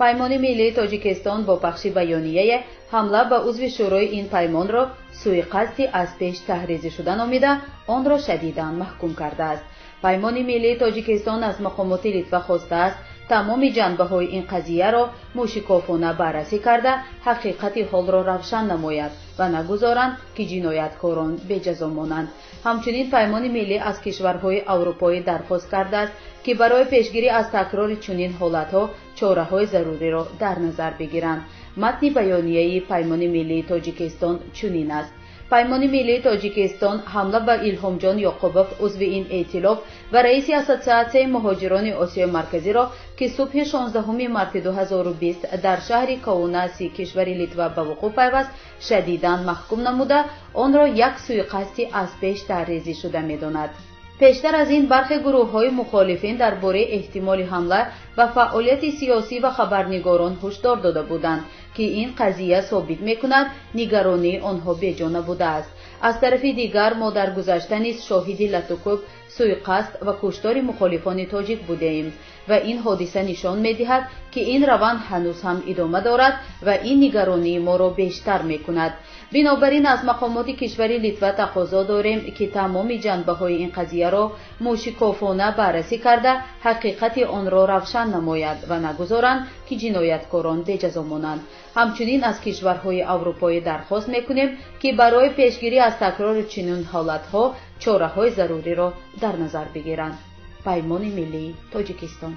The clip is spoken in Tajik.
паймони миллии Тоҷикистон бо пахши байёнияе ҳамла ба узви шӯрои ин паймонро сӯиқасди аз пеш таҳризӣ шуда номида, онро шадидан маҳкум кардааст. паймони миллии Тоҷикистон аз мақомоти Литва хостааст тамоми ҷанбаҳои ин қазияро мушикофона баррасӣ карда, ҳақиқати ҳолро равшан намояд ва нагузоранд, ки ҷинояткорон беҷазо монанд. ҳамчунин паймони миллӣ аз кишварҳои аврупоӣ дархост кардааст, ки барои пешгирӣ аз такрори чунин ҳолатҳо чораҳои заруриро дар назар бигиранд. матни байёнияи паймони миллии Тоҷикистон чунин аст: паймони миллии Тоҷикистон ҳамла ба Илҳомҷон Ёқубов, узви ин эътилоф ва раиси Ассотсиатсияи муҳоҷирони Осиёи Марказиро, ки субҳи 16 марти 2020 дар шаҳри Каунаси кишвари Литва ба вуқӯъ пайваст, шадидан маҳкум намуда, онро як сӯиқасди аз пеш таҳризӣ шуда медонад. пештар аз ин бархе гурӯҳҳои мухолифин дар бораи эҳтимоли ҳамла ва фаъолияти сиёсӣ ва хабарнигорон ҳушдор дода буданд, ки ин қазия собит мекунад нигаронии онҳо беҷо набудааст. аз тарафи дигар мо дар гузашта низ шоҳиди латукӯб, сӯиқасд ва куштори мухолифони тоҷик будеем ва ин ҳодиса нишон медиҳад, ки ин раванд ҳанӯз ҳам идома дорад ва ин нигаронии моро бештар мекунад. бинобар ин аз мақомоти кишвари Литва тақозо дорем, ки тамоми ҷанбаҳои ин қазияро мушикофона баррасӣ карда, ҳақиқати онро равшан намояд ва нагузоранд, ки ҷинояткорон беҷазо монанд. ҳамчунин аз кишварҳои аврупоӣ дархост мекунем, ки барои пешгирӣ аз такрори чунин ҳолатҳо чораҳои заруриро дар назар бигиранд. паймони миллии Тоҷикистон.